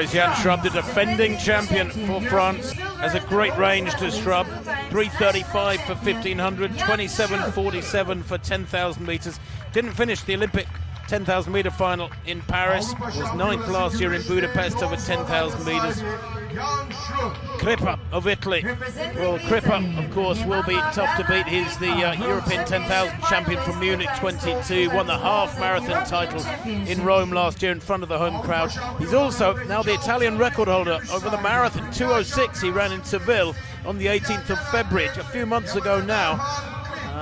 is Jan Schrub, the defending champion for France. Has a great range to Schrub. 3:35 for 1500, 27:47 for 10,000 metres. Didn't finish the Olympic 10,000 metre final in Paris. Was 9th last year in Budapest over 10,000 metres. Crippa of Italy. Well, Crippa, of course, will be tough to beat. He's the European 10,000 champion from Munich 22. Won the half marathon title in Rome last year in front of the home crowd. He's also now the Italian record holder over the marathon. 2:06 he ran in Seville on the 18th of February, a few months ago now.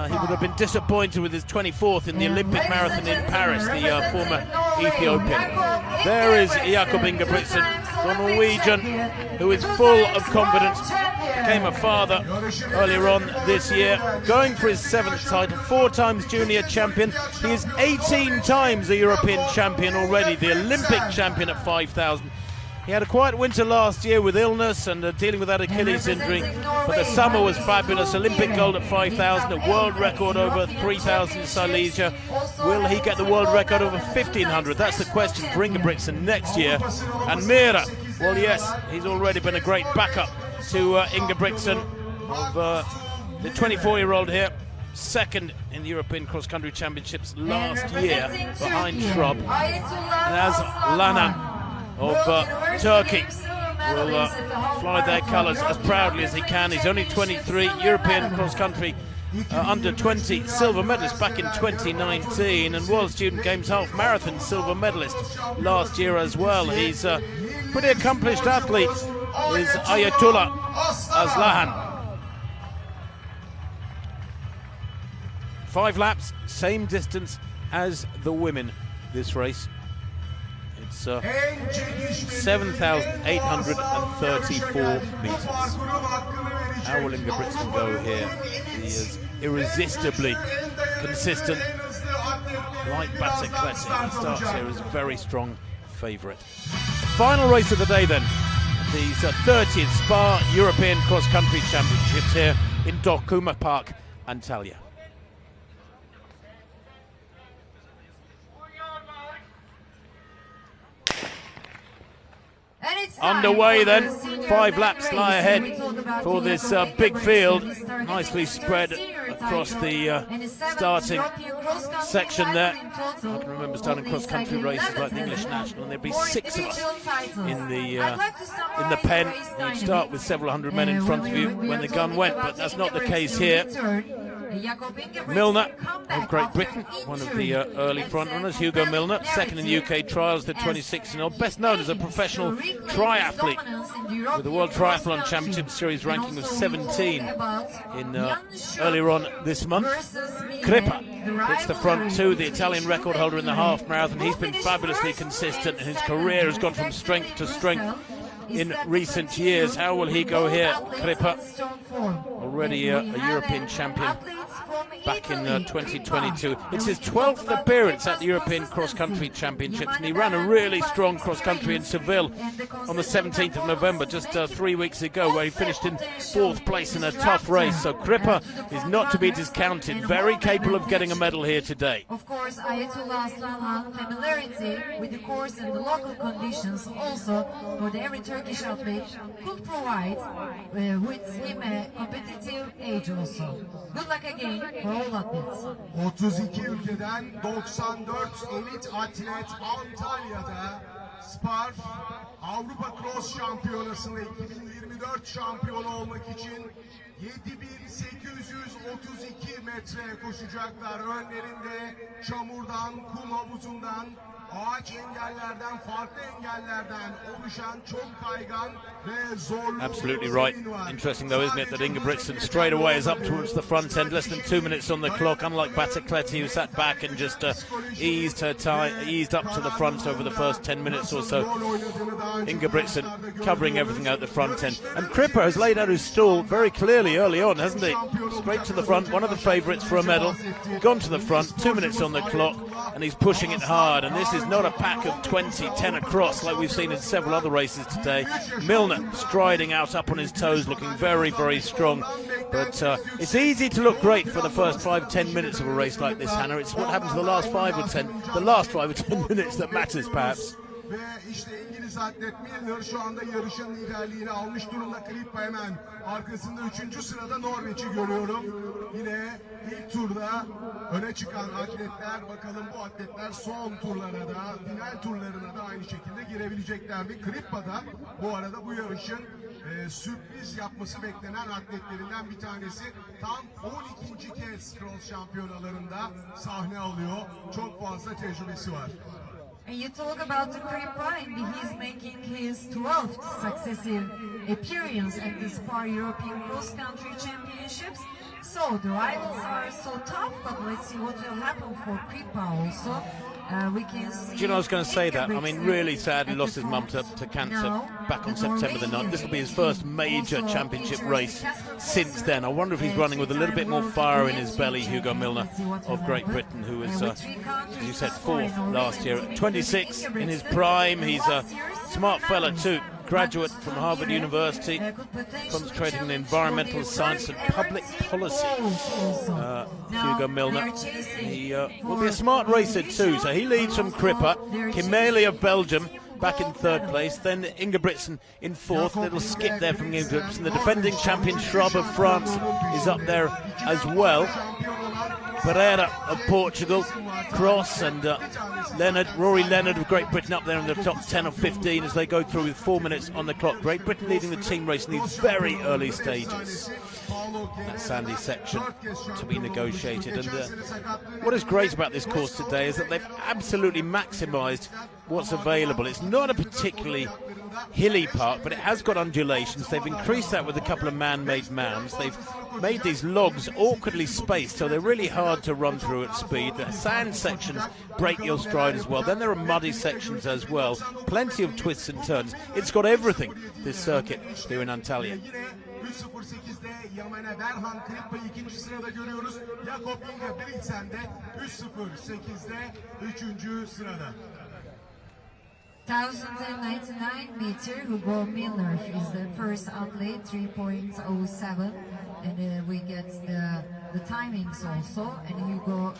He would have been disappointed with his 24th in the Olympic marathon in Paris, the former Ethiopian. There is Jakob Ingebrigtsen, the Norwegian, who is full of confidence. Became a father earlier on this year, going for his 7th title, 4 times junior champion. He is 18 times a European champion already, the Olympic champion at 5,000. He had a quiet winter last year with illness and dealing with that Achilles injury, but the summer was fabulous. Olympic gold at 5,000, a world record over 3,000 in Silesia. Will he get the world record over 1,500? That's the question for Ingebrigtsen next year. And Mira, well, yes, he's already been a great backup to Ingebrigtsen, of the 24-year-old here. 2nd in the European cross-country championships last year behind Schrub. And as Lana of Turkey will fly their colours as proudly as he can. He's only 23, European cross-country under 20 silver medalist back in 2019, and World Student Games half marathon silver medalist last year as well. He's a pretty accomplished athlete, is Ayatollah Azlahan. 5 laps, same distance as the women this race. It's 7,834 metres. How will Ingebrigtsen go here? He is irresistibly consistent, like Battecleti. He starts here as a very strong favourite. Final race of the day then. These 30th SPAR European Cross-Country Championships here in Dokuma Park, Antalya. Underway then, 5 laps lie ahead for this big field, nicely spread across the starting section there. I can remember starting cross-country races like the English National, and there'd be 6 of us in the pen. You'd start with several hundred men in front of you when the gun went, but that's not the case here. Milner of Great Britain, one of the early frontrunners. Hugo Milner, 2nd in the UK trials, the 2016-year-old, best known as a professional triathlete with the World Triathlon Championship Series ranking of 17 in earlier on this month. Crippa hits the front 2, the Italian record holder in the half marathon. He's been fabulously consistent, and his career has gone from strength to strength in recent years. How will he go here? Crippa, already a European champion back in 2022. It's his 12th appearance at the European Cross-Country Championships, and he ran a really strong cross-country in Seville on the 17th of November, just 3 weeks ago, where he finished in 4th place in a tough race. So Crippa is not to be discounted, very capable of getting a medal here today. Of course, Ayatollah Azlahan's familiarity with the course and the local conditions also for every Turkish athlete could provide with him a competitive edge also. Good luck again for all athletes. 32 ülkeden 94 elit atlet Antalya'da SPAR Avrupa Cross Şampiyonası'nda 2024 şampiyonu olmak için 7.832 metre koşacaklar. Önlerinde çamurdan, kum havuzundan, ağaç engellerden, farklı engellerden oluşan çok kaygan ve zorlu. Absolutely right. Interesting though, isn't it, that Ingebrigtsen straight away is up towards the front end, less than 2 minutes on the clock, unlike Battecleti, who sat back and just eased up to the front over the first 10 minutes or so. Ingebrigtsen covering everything out the front end. And Crippa has laid out his stall very clearly early on, hasn't he? Straight to the front, one of the favourites for a medal, gone to the front, 2 minutes on the clock, and he's pushing it hard. And this is not a pack of 20, 10 across like we've seen in several other races today. Milner striding out up on his toes, looking very, very strong. But it's easy to look great for the first 5-10 minutes of a race like this, Hannah. It's what happens the last 5 or 10 minutes that matters, perhaps. Ve işte İngiliz atlet Milner şu anda yarışın liderliğini almış durumda. Krippa hemen arkasında 3. sırada Norveç'i görüyorum. Yine ilk turda öne çıkan atletler, bakalım bu atletler son turlara da, final turlarına da aynı şekilde girebilecekler mi? Krippa da bu arada bu yarışın sürpriz yapması beklenen atletlerinden bir tanesi. Tam 12. kez cross şampiyonalarında sahne alıyor. Çok fazla tecrübesi var. And you talk about the Krippa, and he's making his 12th successive appearance at the SPAR European Cross Country Championships. So the rivals are so tough, but let's see what will happen for Krippa also. We can see. Do you know, I was going to say that. I mean, really sad he lost his mum to cancer back on September the 9th. This will be his first major championship race since then. I wonder if he's running with a little bit more fire in his belly, Hugo Milner of Great Britain, who was, as you said, 4th last year. At 26, in his prime, he's a smart fella too. Graduate from Harvard University, concentrating on environmental science and public policy. Hugo Milner. He will be a smart racer too, so he leads from Krippa. Kimeli of Belgium back in 3rd place, then Ingebrigtsen in 4th. Little skip there from Ingebrigtsen. The defending champion Schraub of France is up there as well. Pereira of Portugal, Cross, and Rory Leonard of Great Britain up there in the top 10 or 15 as they go through with 4 minutes on the clock. Great Britain leading the team race in these very early stages. That sandy section to be negotiated. And what is great about this course today is that they've absolutely maximised what's available. It's not a particularly hilly part, but it has got undulations. They've increased that with a couple of man-made mounds. They've made these logs awkwardly spaced, so they're really hard to run through at speed. The sand sections break your stride as well. Then there are muddy sections as well. Plenty of twists and turns. It's got everything, this circuit here in Antalya. 3.08'de Yamane Berhan Krippa ikinci sırada görüyoruz. Jakob Ingebrigtsen de 3.08'de 3. sırada. 1099 meter, Hugo Milner is the first athlete, 3.07, and we get the timings also, and Hugo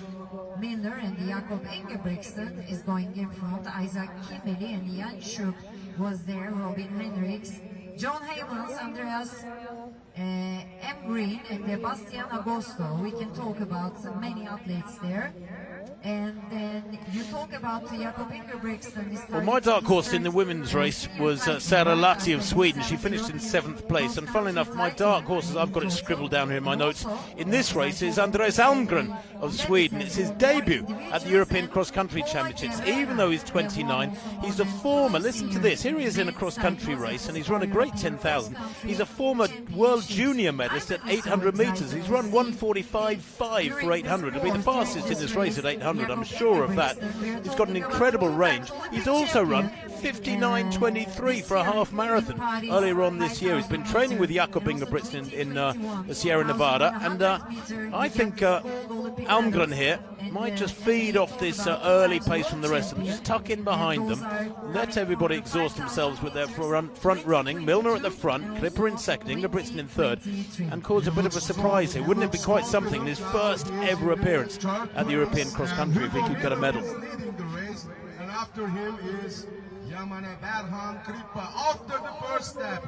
Milner and Jakob Ingebrigtsen is going in front. Isaac Kimeli and Jan Schuk was there, Robin Hendricks, John Havens, Andreas M. Green, and Sebastian Agosto. We can talk about many athletes there. And then you talk about Jakob Ingebrigtsen. Well, my dark horse in the women's race was Sara Lahti of Sweden. She finished in 7th place. And funnily enough, my dark horse, as I've got it scribbled down here in my notes, in this race is Andreas Almgren of Sweden. It's his debut at the European Cross Country Championships. Even though he's 29, he's a former, listen to this, here he is in a cross country race and he's run a great 10,000. He's a former world junior medalist at 800 metres. He's run 1:45.5 for 800. He'll be the fastest in this race at 800. I'm sure of that. He's got an incredible range. He's also run 59.23 for a half marathon earlier on this year. He's been training with Jakob Ingebrigtsen in the Sierra Nevada, and I think Almgren here might just feed off this early pace from the rest of them. Just tuck in behind them, let everybody exhaust themselves with their front running. Milner at the front, Krippa in 2nd, Ingebrigtsen in 3rd, and cause a bit of a surprise here. Wouldn't it be quite something in his first ever appearance at the European Cross Country if he could get a medal? And after him is Yamane Berhan Krippa after the first step.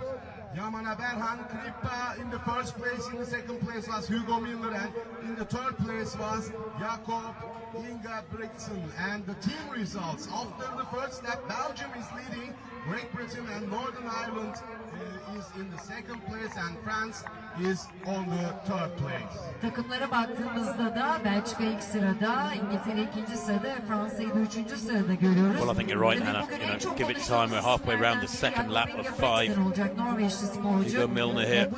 Yamane Berhan Krippa in the first place. In the second place was Hugo Milner, and in the 3rd place was Jakob Ingebrigtsen. And the team results after the first step: Belgium is leading, Great Britain and Northern Ireland is in the 2nd place, and France is on the 3rd place. Takımlara baktığımızda da Belçika ilk sırada, İngiltere ikinci sırada, Fransa'yı da 3. sırada görüyoruz. Well, I think you're right, Anna. Give it time. We're halfway around the 2nd lap of 5. Hugo Milner here,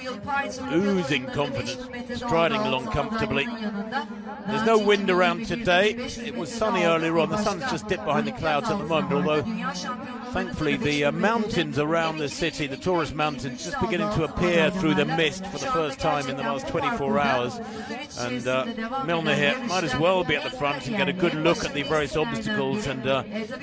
oozing confidence, striding along comfortably. There's no wind around today. It was sunny earlier on. The sun's just dipped behind the clouds at the moment, although thankfully the mountains around the city, the tourist mountains, just beginning to appear through the mist for the first time in the last 24 hours. And Milner here might as well be at the front and get a good look at the various obstacles and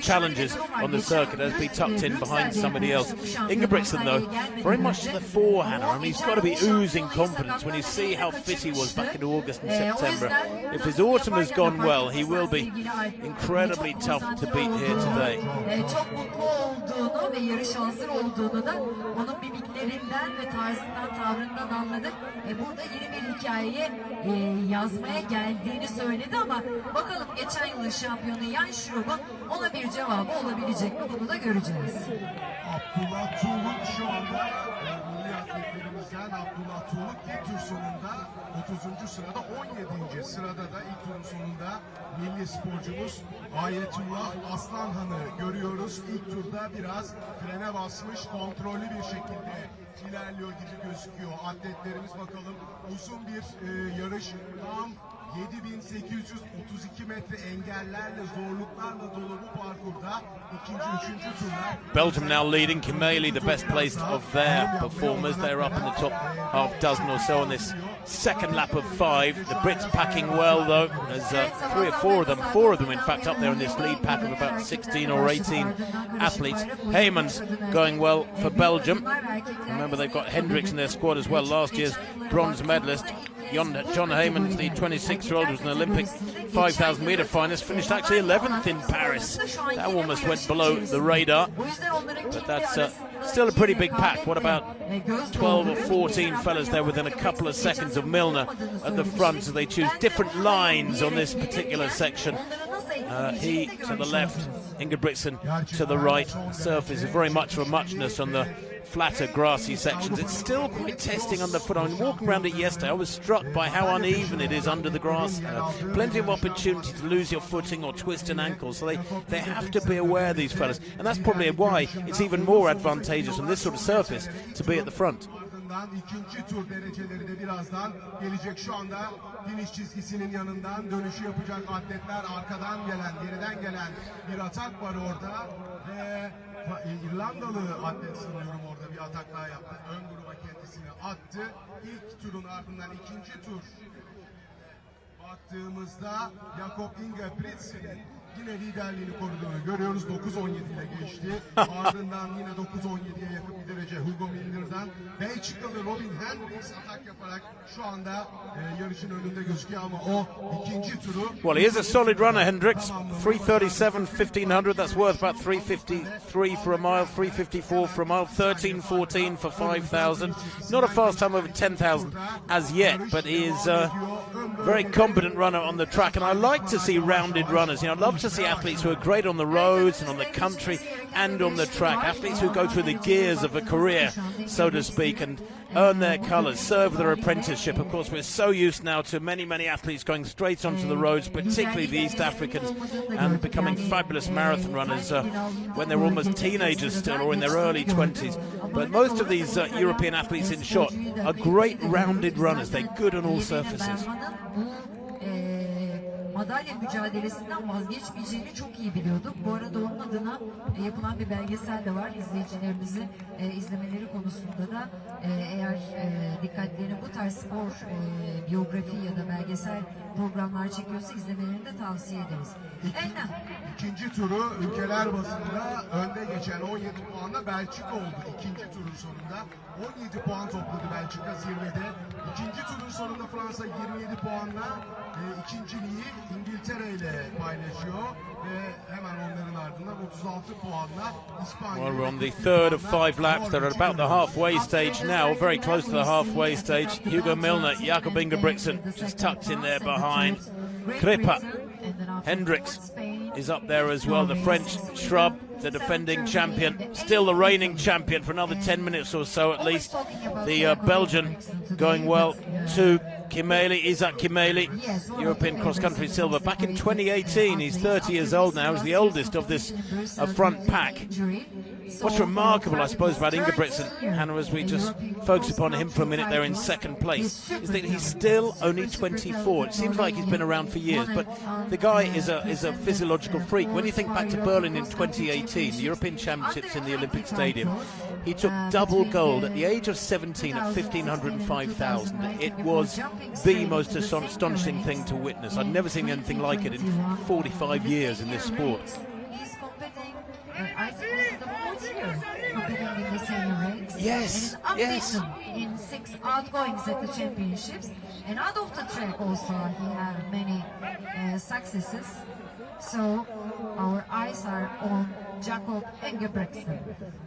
challenges on the circuit as be tucked in behind somebody else. Ingebrigtsen, though, very much to the fore, Hannah. I mean, he's got to be oozing confidence when you see how fit he was back in August and September. If his autumn has gone well, he will be incredibly tough to beat here today. Çok mutlu olduğunu ve yarışa hazır olduğunu da onun mimiklerinden ve tarzından, tavrından anladık. Burada yeni bir hikayeyi yazmaya geldiğini söyledi ama bakalım geçen yılın şampiyonu Jan Schroep'un ona bir cevabı olabilecek mi, bunu da göreceğiz. Abdullah Tuğluk şu anda milli atletlerimizden Abdullah Tuğluk ilk tur sonunda 30. sırada, 17. sırada da ilk turun sonunda milli sporcumuz Ayetullah Aslanhan'ı görüyoruz. İlk turda biraz frene basmış, kontrollü bir şekilde ilerliyor gibi gözüküyor. Atletlerimiz bakalım uzun bir yarış, tam 7832 metre engellerle, zorluklarla dolu bu parkurda ikinci, üçüncü turlar. Belgium now leading. Kimeli, the best placed of their performers. They're up in the top half dozen or so on this second lap of 5. The Brits packing well, though. There's 3 or 4 of them, 4 of them in fact, up there in this lead pack of about 16 or 18 athletes. Heyman's going well for Belgium. Remember, they've got Hendricks in their squad as well, last year's bronze medalist. John Heyman, the 26-year-old, was an Olympic 5,000 metre finalist, finished actually 11th in Paris. That almost went below the radar, but that's still a pretty big pack. What about 12 or 14 fellas there within a couple of seconds of Milner at the front, so they choose different lines on this particular section. He to the left, Ingebrigtsen to the right. The surface is very much of a muchness on the flatter, grassy sections. It's still quite testing underfoot. I mean, walking around it yesterday, I was struck by how uneven it is under the grass. Plenty of opportunity to lose your footing or twist an ankle, so they have to be aware, these fellas, and that's probably why it's even more advantageous on this sort of surface to be at the front. İkinci tur dereceleri de birazdan gelecek. Şu anda finish çizgisinin yanından dönüşü yapacak atletler, arkadan gelen, geriden gelen bir atak var orada ve İrlandalı atlet sanıyorum orada bir atak daha yaptı. Ön gruba kendisini attı. İlk turun ardından ikinci tur baktığımızda Jakob Ingebrigtsen'in yine liderliğini koruduğunu görüyoruz. 9.17 ile geçti. Ardından yine 9.17'ye yakın bir derece Hugo Miller'dan. Belçikalı Robin Hendricks atak yaparak şu anda yarışın önünde gözüküyor ama o ikinci turu... Well, he is a solid runner, Hendricks. 3:37, 1500. That's worth about 3:53 for a mile, 3:54 for a mile, 13:14 for 5,000. Not a fast time over 10,000 as yet, but he is a very competent runner on the track, and I like to see rounded runners. You know, I'd love to see athletes who are great on the roads and on the country and on the track, athletes who go through the gears of a career, so to speak, and earn their colours, serve their apprenticeship. Of course, we're so used now to many athletes going straight onto the roads, particularly the East Africans, and becoming fabulous marathon runners when they're almost teenagers still or in their early 20s. But most of these European athletes in shot are great rounded runners. They're good on all surfaces. Madalya mücadelesinden vazgeçmeyeceğini çok iyi biliyorduk. Bu arada onun adına yapılan bir belgesel de var. İzleyicilerimizin izlemeleri konusunda da eğer dikkatlerini bu tarz spor biyografi ya da belgesel programlar çekiyorsa izlemelerini de tavsiye ederiz. İkinci turu ülkeler bazında önde geçen 17 puanla Belçika oldu. İkinci turun sonunda 17 puan topladı Belçika zirvede. İkinci turun sonunda Fransa 27 puanla ikinciliği İngiltere ile paylaşıyor ve hemen onların ardından 36 puanla İspanya. Well, we're on the third of 5 laps. They're at about the halfway stage now, very close to the halfway stage. Hugo Milner, Jakob Ingebrigtsen just tucked in there behind. Kripa, Hendricks is up there as well. The French Shrub, the defending champion, still the reigning champion for another 10 minutes or so at least. The Belgian going well to Isaac Kimeli, European cross-country silver. Back in 2018, he's 30 years old now. He's the oldest of this front pack. What's remarkable, I suppose, about Ingebrigtsen, Hannah, as we just focus upon him for a minute there in second place, is that he's still only 24. It seems like he's been around for years, but the guy is a physiological freak. When you think back to Berlin in 2018, the European Championships in the Olympic Stadium, he took double gold at the age of 17 at 1,500 and 5,000. It was the most astonishing thing to witness. I'd never seen anything like it in 45 years in this sport. He's competing, I think this is the fourth year competing in the senior ranks. Yes, and yes. In 6 outgoings at the championships. And out of the track also he had many successes. So our eyes are on Jakob Ingebrigtsen.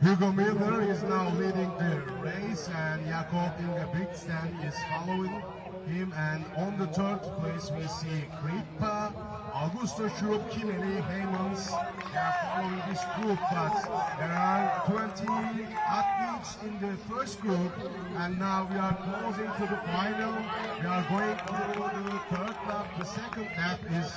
Hugo Miller is now leading the race, and Jakob Ingebrigtsen is following him. And on the third place we see Kripa, Augusto Schrupp, Kimeli, Heymans. They are following this group, but there are 20 athletes in the first group, and now we are closing to the final. We are going to the third lap. The second lap is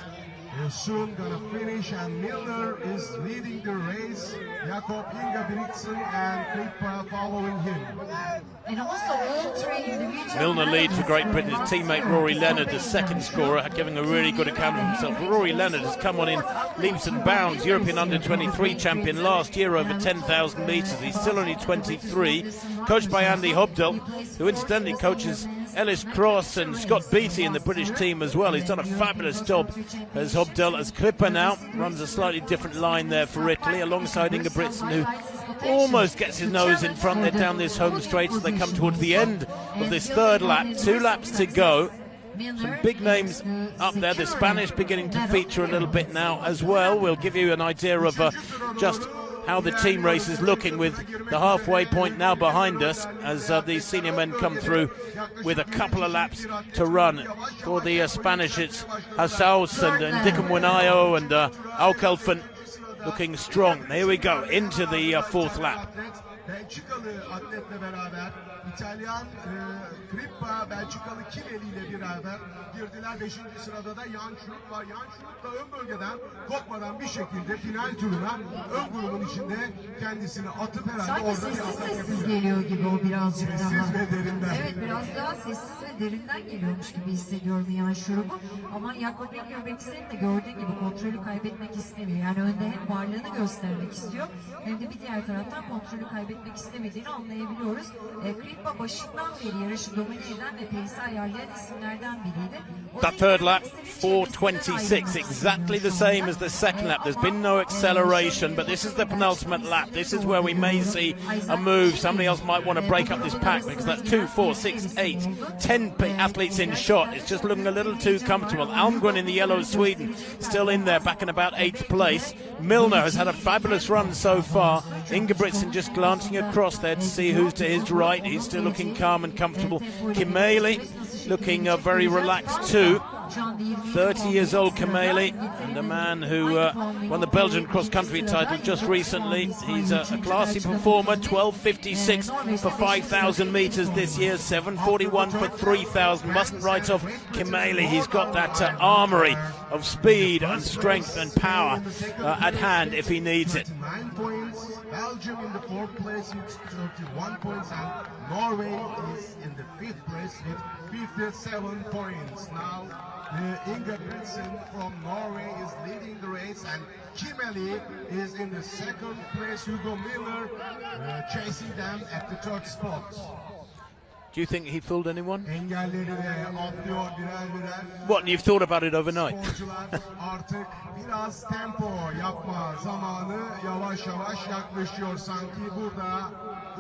soon gonna finish, and Miller is leading the race. Jakob Ingebrigtsen and Kripa following him. And also all 3 individual Milner leads for Great Britain. His teammate Rory Leonard, the second scorer, giving a really good account of himself. Rory Leonard has come on in leaps and bounds. European Under-23 champion last year over 10,000 metres. He's still only 23. Coached by Andy Hobdell, who incidentally coaches Ellis Cross and Scott Beattie in the British team as well. He's done a fabulous job as Hobdell. As Kripa now runs a slightly different line there for Italy, alongside Ingebrigtsen, who almost gets his nose in front. They're down this home straight as they come towards the end of this third lap. 2 laps to go. Some big names up there. The Spanish beginning to feature a little bit now as well. We'll give you an idea of just how the team race is looking, with the halfway point now behind us, as these senior men come through with a couple of laps to run. For the Spanish, it's Hasaus and Dickham Winayo and Aukelfen looking strong. Here we go into the fourth lap. Belçikalı atletle beraber İtalyan Kripa, Belçikalı Kimeli ile beraber girdiler. 5. sırada da Jan Schrupp var. Jan Schrupp da ön bölgeden kopmadan bir şekilde final turuna ön grubun içinde kendisini atıp herhalde sanki orada bir sessiz atak sessiz yapıyor. geliyor gibi o birazcık Sessiz daha. ve derinden. Evet, biraz daha sessiz ve derinden geliyormuş gibi hissediyorum Jan Schrupp'u. Ama Jakob Ingebrigtsen de gördüğün gibi kontrolü kaybetmek istemiyor. Yani önde hem varlığını göstermek istiyor, hem de bir diğer taraftan kontrolü kaybetmek istemediğini anlayabiliyoruz. Kripa başından beri yarışı domine eden ve pace'i ayarlayan isimlerden biriydi. That third lap, 4:26, exactly the same as the second lap. There's been no acceleration, but this is the penultimate lap. This is where we may see a move. Somebody else might want to break up this pack, because that's 2, 4, 6, 8, 10 athletes in shot. It's just looking a little too comfortable. Almgren in the yellow of Sweden, still in there, back in about 8th place. Milner has had a fabulous run so far. Ingebrigtsen just glancing across there to see who's to his right. He's still looking calm and comfortable. Kimeli looking very relaxed too. 30 years old Kimeli, and a man who won the Belgian cross-country title just recently. He's a classy performer. 12:56 for 5,000 metres this year, 7:41 for 3,000. Mustn't write off Kimeli. He's got that armoury of speed and strength and power at hand if he needs it. 9 points. Belgium in the 4th place with 31 points, and Norway is in the 5th place with 57 points. Now Ingebrigtsen from Norway is leading the race, and Kimeli is in the 2nd place. Hugo Miller chasing them at the 3rd spot. Do you think he fooled anyone? Engelleri de atlıyor birer birer. What, you've thought about it overnight? Sporcular artık biraz tempo yapma zamanı yavaş yavaş yaklaşıyor. Sanki burada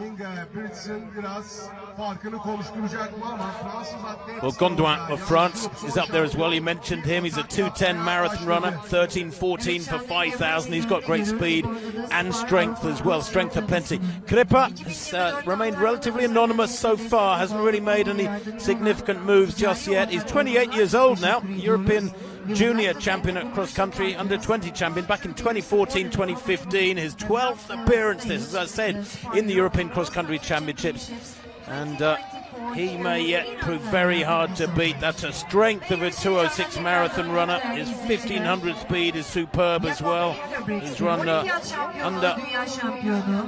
Ingebrigtsen biraz farkını konuşturacak mı, ama Fransız atlet... Well, Gondouin of France is up there as well. You mentioned him. He's a 2:10 marathon runner, 13:14 for 5,000. He's got great speed and strength as well. Strength aplenty. Kripa has remained relatively anonymous so far. Hasn't really made any significant moves just yet. He's 28 years old now. European junior champion at cross-country, under-20 champion back in 2014-2015. His 12th appearance, this, as I said, in the European cross-country championships. And he may yet prove very hard to beat. That's a strength of a 2:06 marathon runner. His 1500 speed is superb as well. He's run under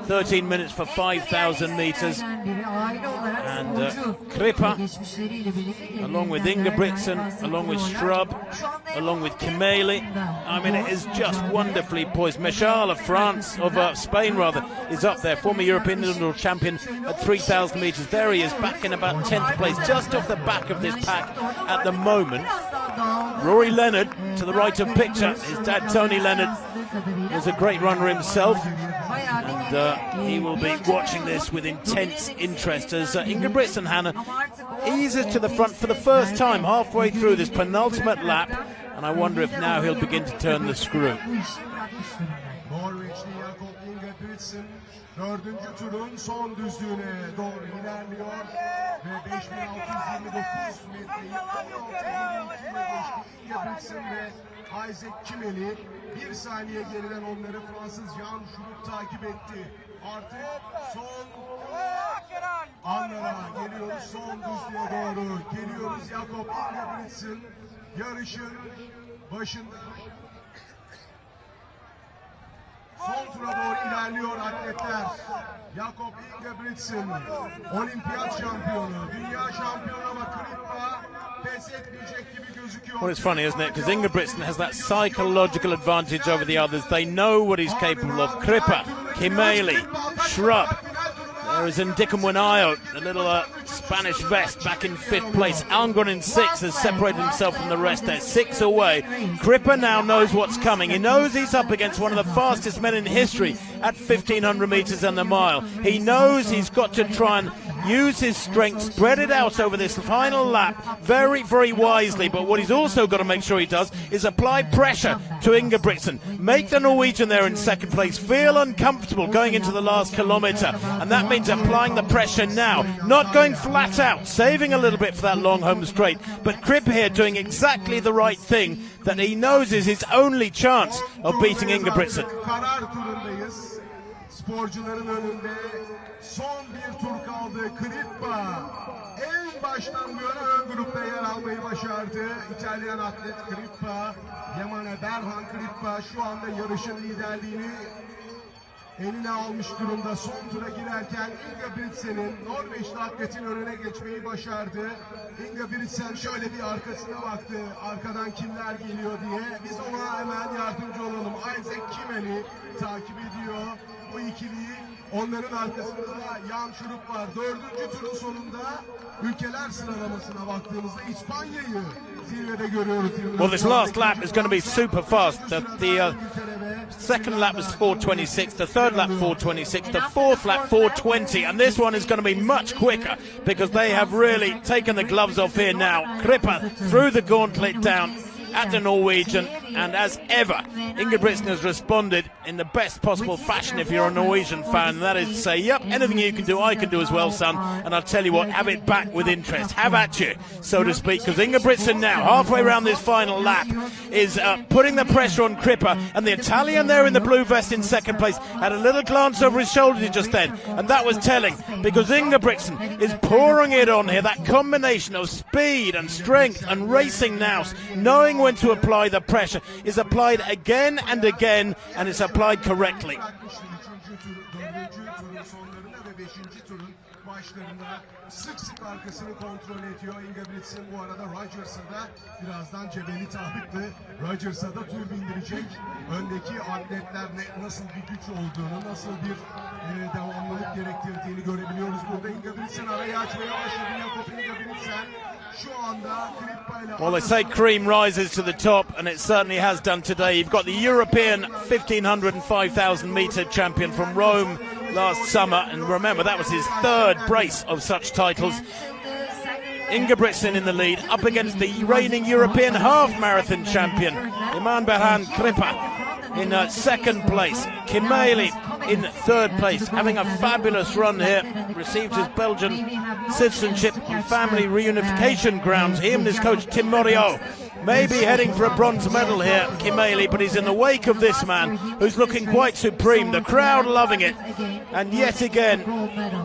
13 minutes for 5,000 meters. And Kripa, along with Ingebrigtsen, along with Strub, along with Kimeli, I mean, it is just wonderfully poised. Mechal of France, of Spain rather, is up there, former European indoor champion at 3,000 meters. There he is, back in about 10th place, just off the back of this pack at the moment. Rory Leonard, to the right of picture, his dad Tony Leonard was a great runner himself, and he will be watching this with intense interest as Ingebrigtsen, Hannah, eases to the front for the first time halfway through this penultimate lap, and I wonder if now he'll begin to turn the screw. Norveçli Jakob Ingebrigtsen 4. turun son düzlüğüne doğru ilerliyor ve 5629 metreyi 16.22'ye geçti. Ingebrigtsen ve Isaac Kimeli 1 saniye geriden onları Fransız Jan Schrupp takip etti. Artık son anlara geliyoruz, son düzlüğe doğru geliyoruz. Jakob Ingebrigtsen yarışın başında. Son tura doğru ilerliyor atletler. Jakob Ingebrigtsen, olimpiyat şampiyonu, dünya şampiyonu ama Kripa pes etmeyecek gibi gözüküyor. Well, it's funny, isn't it? Because Ingebrigtsen has that psychological advantage over the others. They know what he's capable of. Kripa, Kimeli, Schrupp. There is Ndikum Wanayo, the little Spanish vest, back in 5th place. Almgren in 6th has separated himself from the rest there. 6 away. Kripa now knows what's coming. He knows he's up against one of the fastest men in history at 1,500 metres and the mile. He knows he's got to try and use his strength, spread it out over this final lap very, very wisely. But what he's also got to make sure he does is apply pressure to Ingebrigtsen. Make the Norwegian there in 2nd place feel uncomfortable going into the last kilometre. And that means applying the pressure now, not going flat out, saving a little bit for that long home straight. But Kripa here doing exactly the right thing that he knows is his only chance of beating Ingebrigtsen. Karar turundayız. Sporcuların önünde son bir tur kaldı. Kripa en baştan bu yana ön grupta yer almayı başardı. İtalyan atlet Kripa, Yamane Berhan Kripa şu anda yarışın liderliğini eline almış durumda. Son tura girerken Ingebrigtsen'in Norveçli atletin önüne geçmeyi başardı. Ingebrigtsen şöyle bir arkasına baktı. Arkadan kimler geliyor diye. Biz ona hemen yardımcı olalım. Isaac Kimeli takip ediyor bu ikiliyi. Onların arkasında Jan Schrupp var. 4. turun sonunda ülkeler sıralamasına baktığımızda İspanya'yı zirvede görüyoruz. Well, this last lap is going to be super fast. The second lap was 4:26, the third lap 4:26, the fourth lap 4:20, and this one is going to be much quicker because they have really taken the gloves off here now. Kripa threw the gauntlet down at the Norwegian, and as ever, Ingebrigtsen has responded in the best possible fashion if you're a Norwegian fan, and that is to say, yep, anything you can do, I can do as well, son, and I'll tell you what, have it back with interest, have at you, so to speak, because Ingebrigtsen now, halfway around this final lap, is putting the pressure on Kripa, and the Italian there in the blue vest in 2nd place had a little glance over his shoulder just then, and that was telling, because Ingebrigtsen is pouring it on here, that combination of speed and strength and racing nous, knowing when to apply the pressure, is applied again and again, and it's applied correctly. Sık sık arkasını kontrol ediyor. Ingebrigtsen bu arada Rogers'a da birazdan cebeli tabipli. Rogers'a da tur bindirecek. Öndeki atletler nasıl bir güç olduğunu, nasıl bir devamlılık gerektirdiğini görebiliyoruz. Burada Ingebrigtsen arayı açmaya başladı. Jakob Ingebrigtsen şu anda Kripa ile... Well, they say cream rises to the top, and it certainly has done today. You've got the European 1,500 and 5,000 metre champion from Rome last summer, and remember that was his 3rd brace of such titles. Ingebrigtsen in the lead, up against the reigning European half marathon champion Iman Berhan Kripa in 2nd place. Kimeli in 3rd place, having a fabulous run here, received his Belgian citizenship on family reunification grounds. He and his coach Tim Morio maybe heading for a bronze medal here, Kimeli, but he's in the wake of this man who's looking quite supreme. The crowd loving it. And yet again,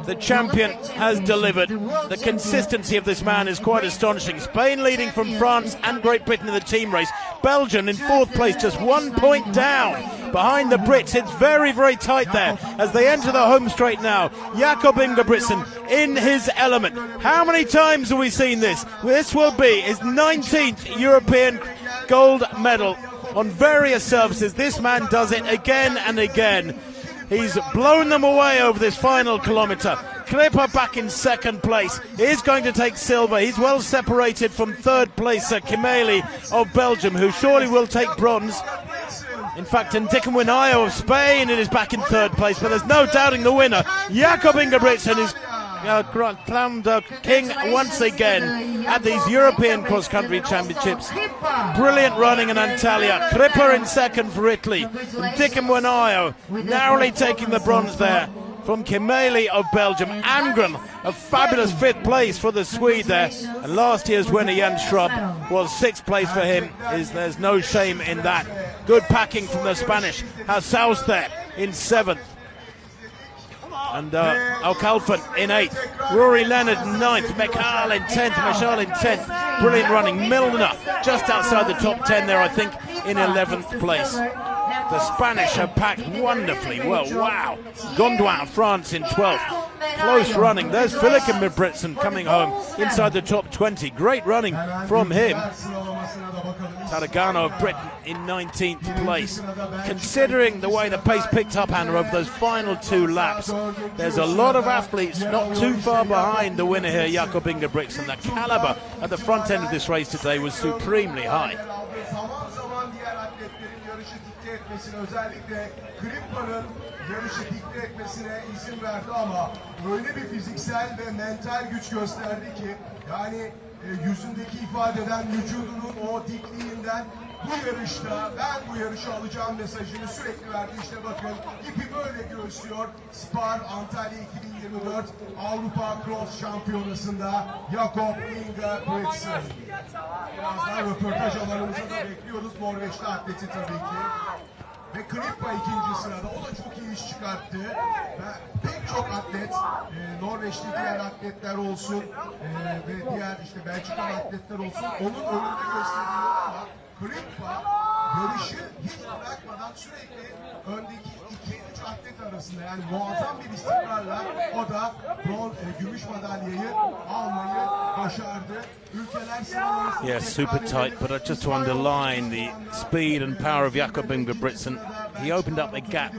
the champion has delivered. The consistency of this man is quite astonishing. Spain leading from France and Great Britain in the team race. Belgium in 4th place, just 1 point down behind the Brits. It's very, very tight there as they enter the home straight now. Jakob Ingebrigtsen in his element. How many times have we seen this? This will be his 19th European gold medal on various surfaces. This man does it again and again. He's blown them away over this final kilometre. Clipper back in 2nd place. He's going to take silver. He's well separated from 3rd placer Kimeli of Belgium, who surely will take bronze. In fact, Jakob of Spain is back in 3rd place, but there's no doubting the winner. Jakob Ingebrigtsen is crowned king once again at these European cross-country championships. Brilliant running in Antalya. Clipper in 2nd for Italy. Jakob narrowly taking the bronze there from Kimeli of Belgium. Amgren, a fabulous 5th place for the Swede there. And last year's winner, Jan Schrubb, was 6th place for him. There's no shame in that. Good packing from the Spanish. Hasaus there in 7th. And Alcalfan in 8th. Rory Leonard in 9th. Mechal in 10th. Mechal in 10th. Brilliant running. Milner just outside the top 10 there, I think, in 11th place. The Spanish have packed wonderfully well. Wow. Gondouin, France in 12th. Close running. There's Jakob Ingebrigtsen coming home inside the top 20. Great running from him. Taragano of Britain in 19th place. Considering the way the pace picked up, Hannah, over those final 2 laps, there's a lot of athletes not too far behind the winner here, Jakob Ingebrigtsen. The caliber at the front end of this race today was supremely high. Özellikle Krippa'nın yarışı dikte etmesine izin verdi ama öyle bir fiziksel ve mental güç gösterdi ki yani yüzündeki ifadeden, vücudunun o dikliğinden bu yarışta ben bu yarışı alacağım mesajını sürekli verdi. İşte bakın ipi böyle göğüslüyor. SPAR Antalya 2024 Avrupa Cross Şampiyonası'nda Jakob Ingebrigtsen. Birazdan röportaj alanımıza da bekliyoruz. Norveçli atleti tabii ki. Ve Krippa 2. sırada. O da çok iyi iş çıkarttı. Ve pek çok atlet, Norveçli diğer atletler olsun ve diğer işte Belçikalı atletler olsun onun önünde gösteriyor ama Krippa yarışı hiç bırakmadan sürekli öndeki 2-3 atlet arasında yani muazzam bir istikrarla o da gümüş madalyayı almayı başardı. Yes, super tight, but just to underline the speed and power of Jakob Ingebrigtsen, he opened up a gap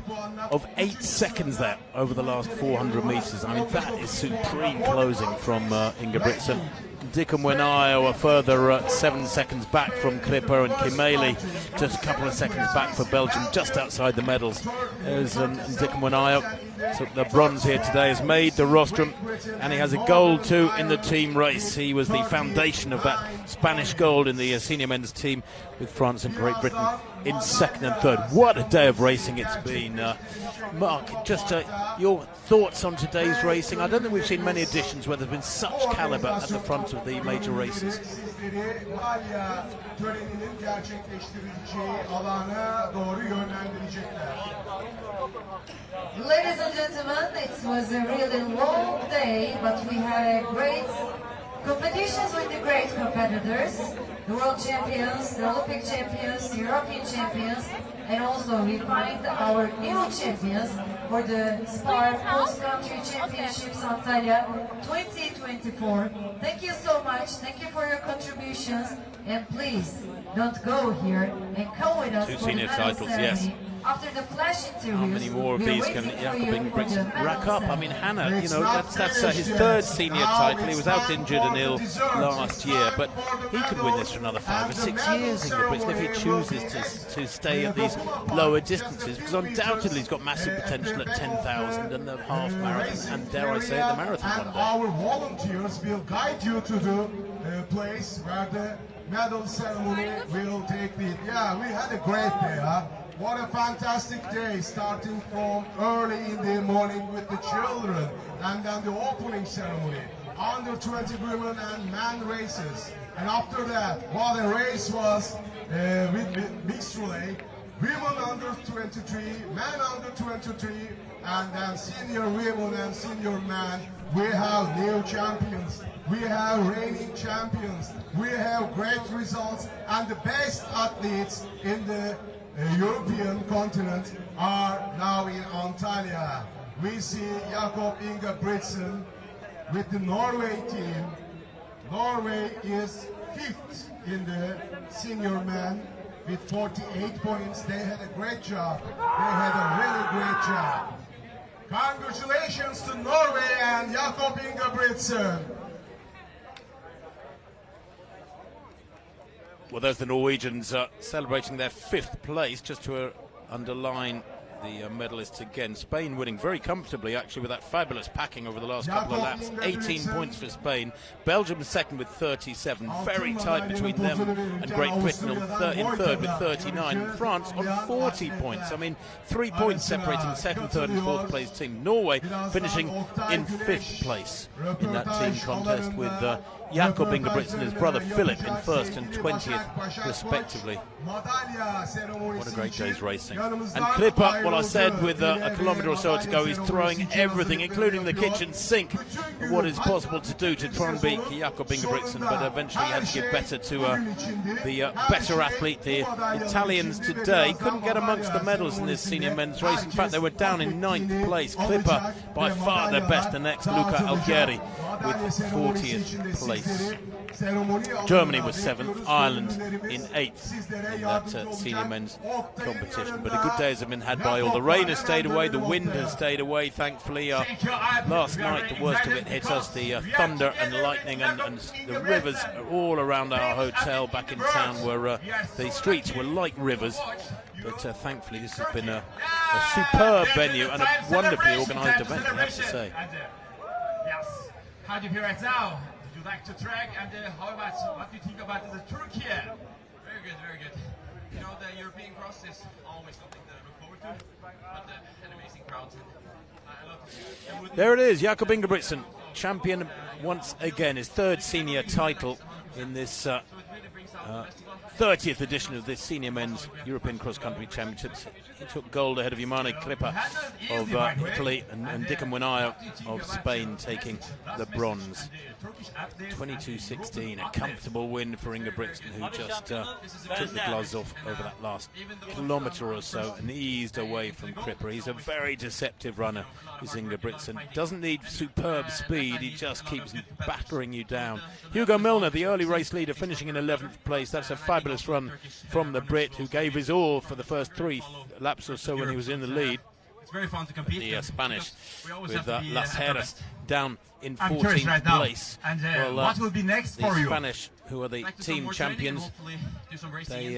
of 8 seconds there over the last 400 meters. I mean, that is supreme closing from Ingebrigtsen. Jakob a further 7 seconds back from Clipper, and Kimeli just a couple of seconds back for Belgium, just outside the medals. There's Jakob took the bronze here today, has made the rostrum, and he has a gold too in the team race. He was the foundation of that Spanish gold in the senior men's team with France and Great Britain in 2nd and 3rd. What a day of racing it's been. Mark, just your thoughts on today's racing. I don't think we've seen many editions where there's been such caliber at the front of the major races. Ladies and gentlemen, it was a really long day, but we had a great competitions with the great competitors, the world champions, the Olympic champions, the European champions, and also we find our new champions for the SPAR Cross Country Championships Antalya 2024. Thank you so much. Thank you for your contributions, and please don't go here and come with us. 2 for senior the medal titles, ceremony. yes. After the flash interviews, How many more of these can Jakob Ingebrigtsen rack up? I mean, Hannah, you know, that's his 3rd senior title. He was out injured and ill last year, but he could win this for another 5 or 6 years, Ingebrigtsen, if he chooses to stay at these lower distances, because undoubtedly he's got massive potential at 10,000 and the half marathon, and dare I say it, the marathon one day. Our volunteers will guide you to the place where the medal ceremony will take place. Yeah, we had a great day, huh? What a fantastic day, starting from early in the morning with the children, and then the opening ceremony. under 20 women and men races. And after that, what a race was with mixed relay. Women under 23, men under 23, and then senior women and senior men. We have new champions. We have reigning champions. We have great results, and the best athletes in the European continent are now in Antalya. We see Jakob Ingebrigtsen with the Norway team. Norway is 5th in the senior men with 48 points. They had a great job. They had a really great job. Congratulations to Norway and Jakob Ingebrigtsen. Well, there's the Norwegians celebrating their 5th place, just to underline the medalists again. Spain winning very comfortably, actually, with that fabulous packing over the last couple of laps. 18 points for Spain. Belgium second with 37. Very tight between them and Great Britain in third with 39. And France on 40 points. I mean, 3 points separating the second, third and fourth place team. Norway finishing in 5th place in that team contest with Jakob Ingebrigtsen and his brother Philip in 1st and 20th respectively. What a great day's racing. And Clipper, well, I said with a kilometre or so to go, he's throwing everything, including the kitchen sink, what is possible to do to try and beat Jakob Ingebrigtsen, but eventually he had to give better to the better athlete. The Italians today couldn't get amongst the medals in this senior men's race. In fact, they were down in 9th place. Clipper, by far their best. The next, Luca Alfieri, with 40th place. Germany was 7th, Ireland in 8th in that senior men's competition. But a good day has been had by all. The rain has stayed away, the wind has stayed away, thankfully. Last night, the worst of it hit us. The thunder and lightning and the rivers are all around our hotel back in town, where the streets were like rivers. But thankfully, this has been a superb venue and a wonderfully organised event, I have to say. Yes. How do you feel right now? Did you like the track, and what do you think about the Turkey? Very good, very good. You know, the European cross is always something that I look forward to, but an amazing crowd. I love to see. There it is, Jakob Ingebrigtsen, champion once again, his 3rd senior title in this 30th edition of this senior men's European cross-country championships. He took gold ahead of Ioane Clipper of Italy and Dickham Winaya of Spain taking the bronze. 22.16, a comfortable win for Ingebrigtsen, who just took the gloves off over that last kilometre or so and eased away from Clipper. He's a very deceptive runner, is Ingebrigtsen. Doesn't need superb speed, he just keeps battering you down. Hugo Milner, the early race leader, finishing in 11th place. That's a fabulous run from the Brit, who gave his all for the first 3 laps or so when he was in the lead. It's very fun to compete. The Spanish with Las Heras down in 14th place. And what will be next for you? The Spanish, who are the team champions, they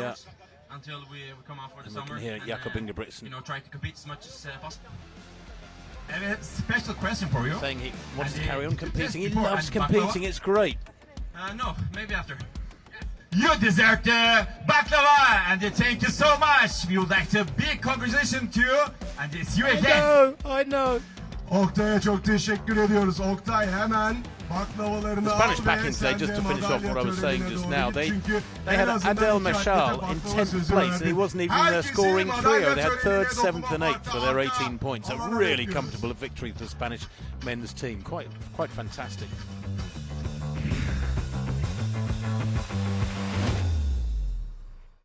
until we come out for the and summer. we can hear Jakob Ingebrigtsen, You know, try to compete as much as possible. I have a special question for you. saying he wants to carry on competing. He before, loves and competing, it's great. No, maybe after. You deserve the baklava, and thank you so much. We would like to big congratulations to you, and see you again. I know. Oktay'a çok teşekkür ediyoruz. Oktay hemen baklavalarını The Spanish al ve packing today, sen just de to finish off what I was saying madalya just törenine now, doğru they git. Çünkü had en azından Adel iki Meshal atlete in baklava 10th sözü place, and he verdi. wasn't even Herkesin scoring trio. They had madalya 3rd, törenine 7th and 8th for their dokunmakta 18 points. A havalar really bekliyoruz. comfortable victory for the Spanish men's team. Quite fantastic.